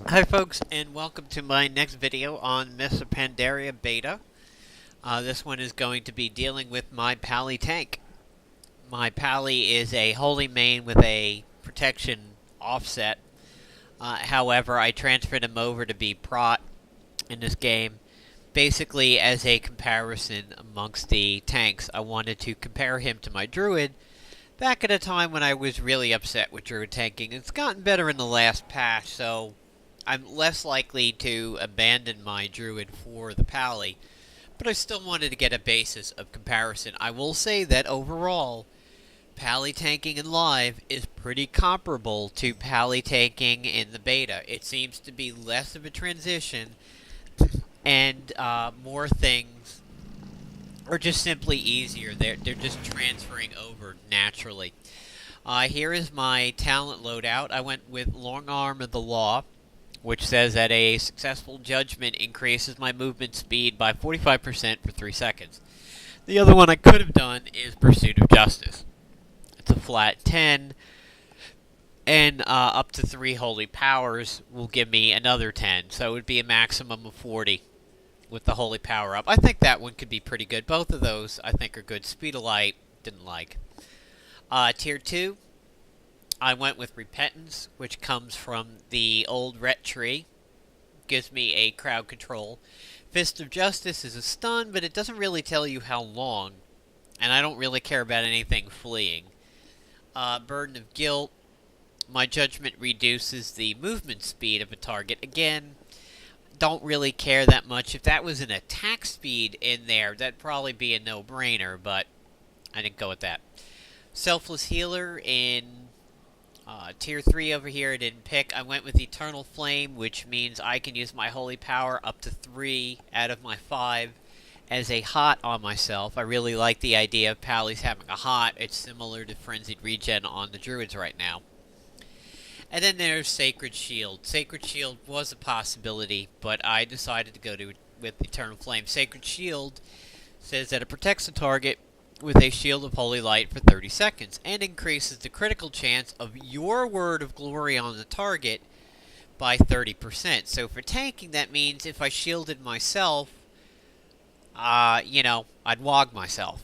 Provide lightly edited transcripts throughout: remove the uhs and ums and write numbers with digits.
Hi folks, and welcome to my next video on Mr. Pandaria Beta. This one is going to be dealing with my Pally tank. My Pally is a holy main with a protection offset. However, I transferred him over to be prot in this game. Basically, as a comparison amongst the tanks, I wanted to compare him to my druid back at a time when I was really upset with druid tanking. It's gotten better in the last patch, so I'm less likely to abandon my druid for the Pally, but I still wanted to get a basis of comparison. I will say that overall, Pally tanking in live is pretty comparable to Pally tanking in the beta. It seems to be less of a transition, and more things are just simply easier. They're just transferring over naturally. Here is my talent loadout. I went with Long Arm of the Law, which says that a successful judgment increases my movement speed by 45% for 3 seconds. The other one I could have done is Pursuit of Justice. It's a flat 10, and up to 3 holy powers will give me another 10, so it would be a maximum of 40 with the holy power up. I think that one could be pretty good. Both of those I think are good. Speed of Light, didn't like. Tier 2. I went with Repentance, which comes from the old Ret tree. Gives me a crowd control. Fist of Justice is a stun, but it doesn't really tell you how long. And I don't really care about anything fleeing. Burden of Guilt. My judgment reduces the movement speed of a target. Again, don't really care that much. If that was an attack speed in there, that'd probably be a no-brainer, but I didn't go with that. Selfless Healer in Tier 3 over here, I didn't pick. I went with Eternal Flame, which means I can use my Holy Power up to 3 out of my 5 as a hot on myself. I really like the idea of Pally's having a hot. It's similar to Frenzied Regen on the Druids right now. And then there's Sacred Shield. Sacred Shield was a possibility, but I decided to go with Eternal Flame. Sacred Shield says that it protects the target with a shield of holy light for 30 seconds, and increases the critical chance of your word of glory on the target by 30%. So for tanking, that means if I shielded myself, I'd WOG myself.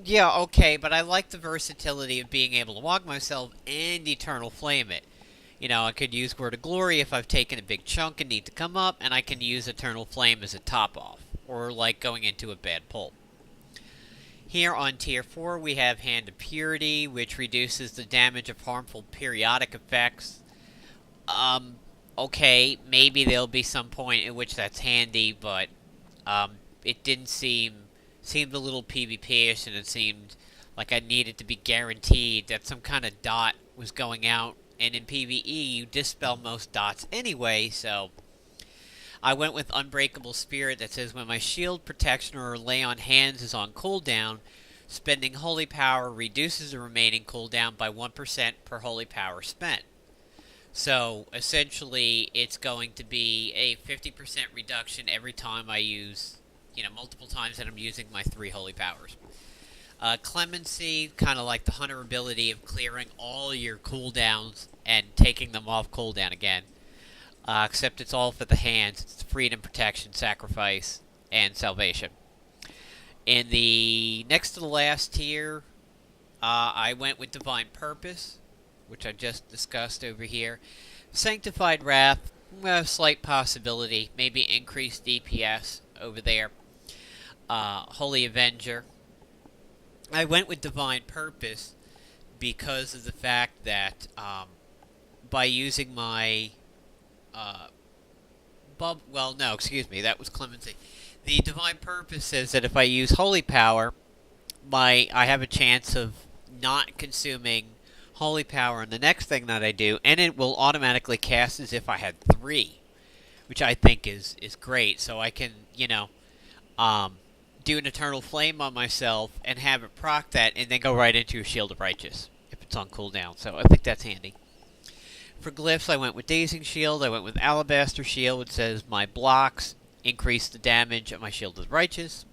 Yeah, okay, but I like the versatility of being able to WOG myself and Eternal Flame it. I could use Word of Glory if I've taken a big chunk and need to come up, and I can use Eternal Flame as a top-off, or like going into a bad pull. Here on Tier 4, we have Hand of Purity, which reduces the damage of harmful periodic effects. Okay, maybe there'll be some point at which that's handy, but it didn't seemed a little PvP-ish, and it seemed like I needed to be guaranteed that some kind of dot was going out, and in PvE, you dispel most dots anyway, so I went with Unbreakable Spirit that says when my shield, protection, or lay on hands is on cooldown, spending holy power reduces the remaining cooldown by 1% per holy power spent. So essentially, it's going to be a 50% reduction every time I use, multiple times that I'm using my 3 holy powers. Clemency, kind of like the hunter ability of clearing all your cooldowns and taking them off cooldown again. Except it's all for the hands. It's freedom, protection, sacrifice, and salvation. In the next to the last tier, I went with Divine Purpose, which I just discussed over here. Sanctified Wrath, slight possibility, maybe increased DPS over there. Holy Avenger. I went with Divine Purpose because of the fact that by using my that was Clemency. The Divine Purpose says that if I use Holy Power, I have a chance of not consuming Holy Power on the next thing that I do, and it will automatically cast as if I had 3, which I think is great. So I can, do an Eternal Flame on myself and have it proc that, and then go right into a Shield of Righteous if it's on cooldown. So I think that's handy. For glyphs, I went with Dazing Shield. I went with Alabaster Shield, which says my blocks increase the damage of my Shield of the Righteous.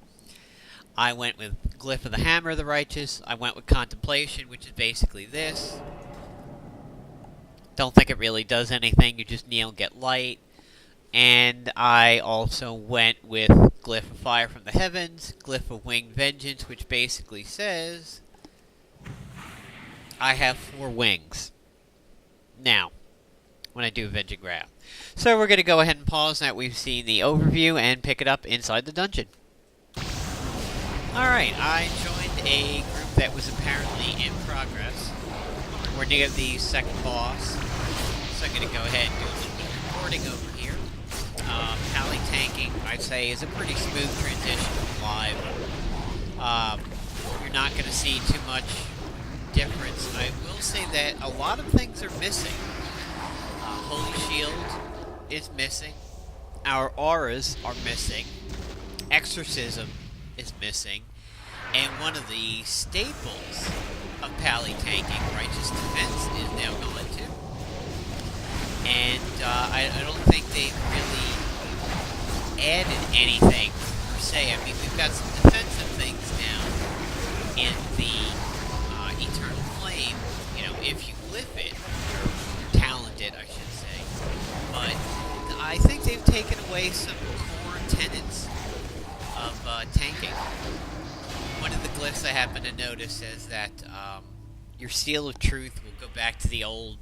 I went with Glyph of the Hammer of the Righteous. I went with Contemplation, which is basically this. Don't think it really does anything. You just kneel and get light. And I also went with Glyph of Fire from the Heavens, Glyph of Winged Vengeance, which basically says I have 4 wings. Now, when I do Avenging Wrath. So we're going to go ahead and pause now that we've seen the overview and pick it up inside the dungeon. Alright, I joined a group that was apparently in progress. We're near the second boss, so I'm going to go ahead and do a little bit of recording over here. Pally tanking, I'd say, is a pretty smooth transition from live. You're not going to see too much difference. I will say that a lot of things are missing. Holy Shield is missing. Our auras are missing. Exorcism is missing. And one of the staples of Pally tanking, Righteous Defense, is now gone too. And I don't think they've really added anything per se. I mean, we've got some defensive things now in the Eternal Flame. You know, if you glyph it, you're talented, I should say. But I think they've taken away some core tenets of tanking. One of the glyphs I happen to notice says that your Seal of Truth will go back to the old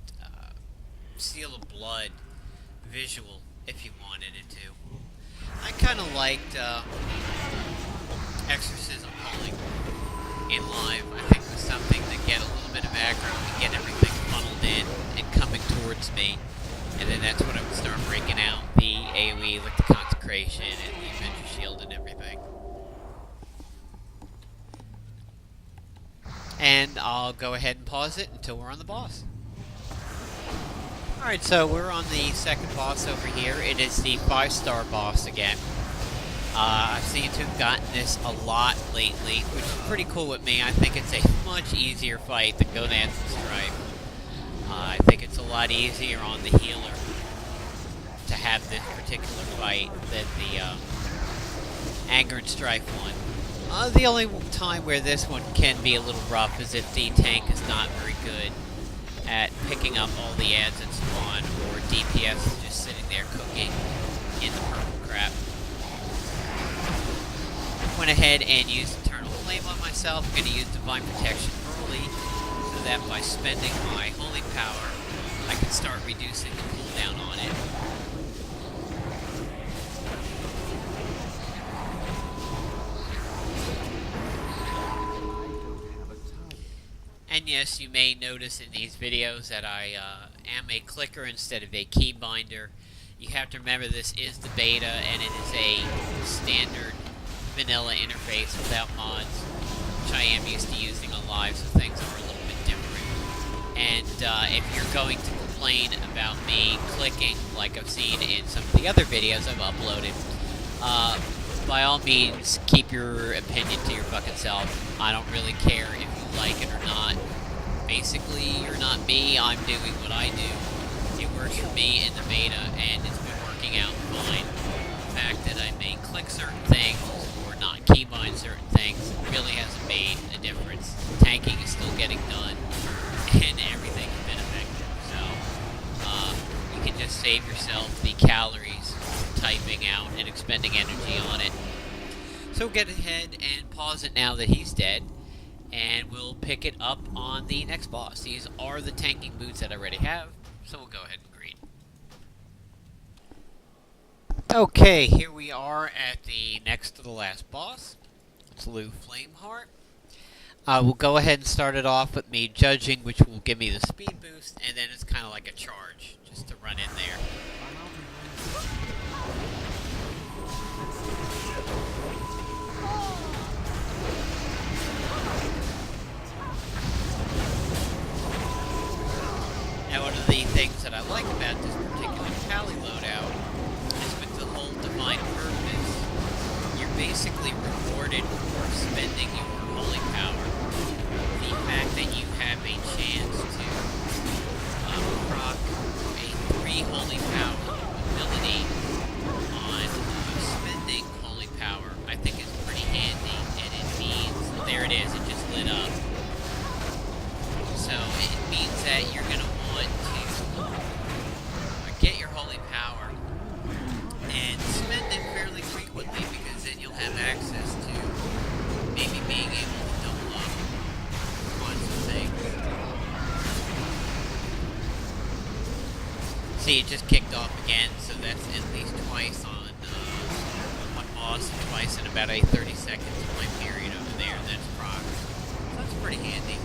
Seal of Blood visual if you wanted it to. I kind of liked Exorcism pulling in live. I think it was something to get a little bit of aggro and get everything funneled in and coming towards me. And then that's when I would start breaking out the AoE, like the Consecration and the Avenger Shield and everything. And I'll go ahead and pause it until we're on the boss. Alright, so we're on the second boss over here. It is the 5-star boss again. I seem to have gotten this a lot lately, which is pretty cool with me. I think it's a much easier fight than Godance and Strife. I think it's a lot easier on the healer to have this particular fight than the Anger and Strife one. The only time where this one can be a little rough is if the tank is not very good at picking up all the ads that spawn, or DPS is just sitting there cooking in the purple crap. Went ahead and used Eternal Flame on myself. I'm going to use Divine Protection early, so that by spending my Holy Power, I can start reducing the cooldown on it. And yes, you may notice in these videos that I am a clicker instead of a keybinder. You have to remember this is the beta, and it is a standard vanilla interface without mods, which I am used to using on live, so things are a little bit different. And if you're going to complain about me clicking, like I've seen in some of the other videos I've uploaded, by all means, keep your opinion to your fucking self. I don't really care if you like it or not. Basically, you're not me, I'm doing what I do. It works for me in the beta, and it's been working out fine. The fact that I may click certain things, or not keybind certain things, really hasn't made a difference. Tanking is still getting done, and everything's been effective. So, you can just save yourself the calories typing out and expending energy on it. So get ahead and pause it now that he's dead, and we'll pick it up on the next boss. These are the tanking boots that I already have, so we'll go ahead and green. Okay, here we are at the next to the last boss. It's Lou Flameheart. We'll go ahead and start it off with me judging, which will give me the speed boost, and then it's kind of like a charge, just to run in there. Now, one of the things that I like about this particular Pally loadout is with the whole Divine Purpose, you're basically rewarded for spending your Holy Power. The fact that you have a chance to proc a 3 Holy Power ability on spending Holy Power, I think is pretty handy, and it means, there it is, it just lit up. So it means that you're going to want to holy power and spend it fairly frequently, because then you'll have access to maybe being able to double up on some things. See, it just kicked off again, so that's at least twice on one boss, and twice in about a 30-second time period over there. That's proc. So that's pretty handy.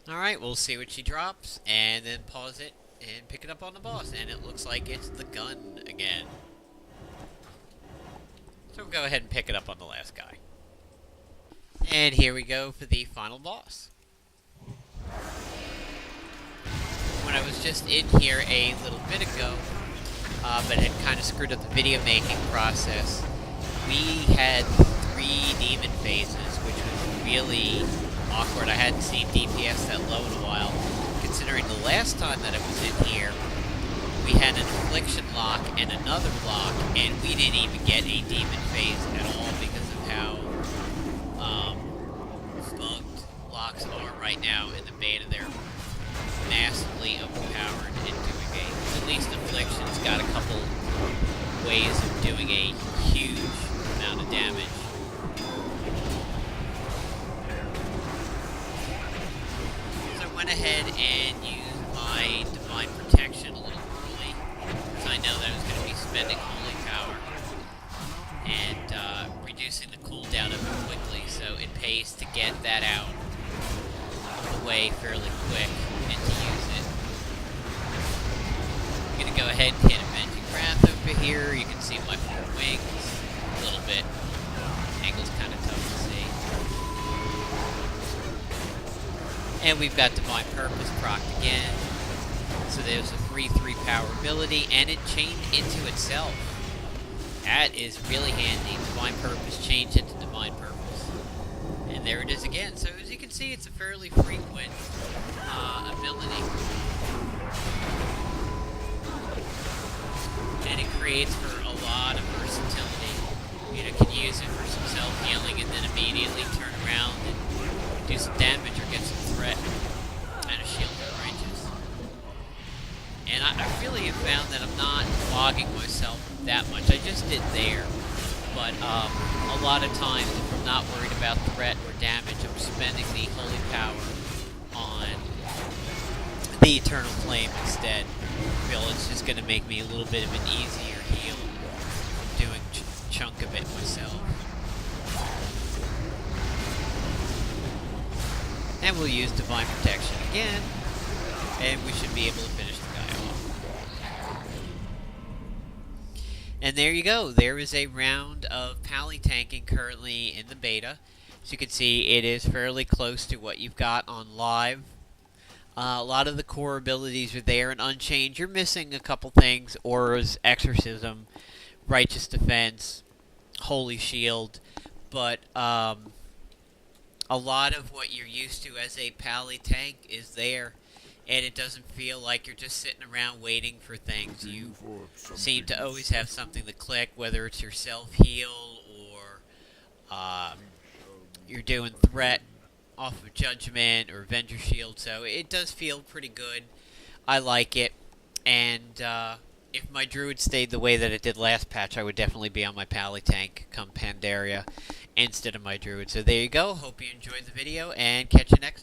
Alright, we'll see what she drops, and then pause it and pick it up on the boss, and it looks like it's the gun again. So we'll go ahead and pick it up on the last guy. And here we go for the final boss. When I was just in here a little bit ago, but had kind of screwed up the video making process, we had 3 demon phases, which was really awkward. I hadn't seen DPS that low in a while, considering the last time that I was in here, we had an affliction lock and another block, and we didn't even get a demon phase at all because of how bugged locks are right now in the beta. They're massively overpowered in doing at least affliction's got a couple ways of doing a huge amount of damage. Went ahead and used my divine protection a little early, because I know that I was going to be spending holy power and reducing the cooldown of it quickly, so it pays to get that out of the way fairly quick and to use it. I'm going to go ahead and hit Avenging Wrath over here. You can see my 4 wings a little bit. Angle's kind of tough to see. And we've got Divine Purpose procced again. So there's a free 3 power ability, and it chained into itself. That is really handy. Divine Purpose changed into Divine Purpose. And there it is again. So as you can see, it's a fairly frequent ability. And it creates for a lot of versatility. You know, can use it for some self-healing and then immediately turn around and do some damage or get some threat and a shield that ranges. And I really have found that I'm not logging myself that much. I just did there. But a lot of times, if I'm not worried about threat or damage, I'm spending the holy power on the Eternal Flame instead. I feel it's just going to make me a little bit of an easier heal doing chunk of it myself. And we'll use Divine Protection again, and we should be able to finish the guy off. And there you go. There is a round of Pally tanking currently in the beta. As you can see, it is fairly close to what you've got on live. A lot of the core abilities are there and unchanged. You're missing a couple things: Aura's Exorcism, Righteous Defense, Holy Shield, but a lot of what you're used to as a Pally tank is there, and it doesn't feel like you're just sitting around waiting for things. You seem to always have something to click, whether it's your self-heal or you're doing threat off of Judgment or Avenger Shield, so it does feel pretty good. I like it, and if my druid stayed the way that it did last patch, I would definitely be on my Pally tank come Pandaria instead of my druid. So there you go. Hope you enjoyed the video, and catch you next time.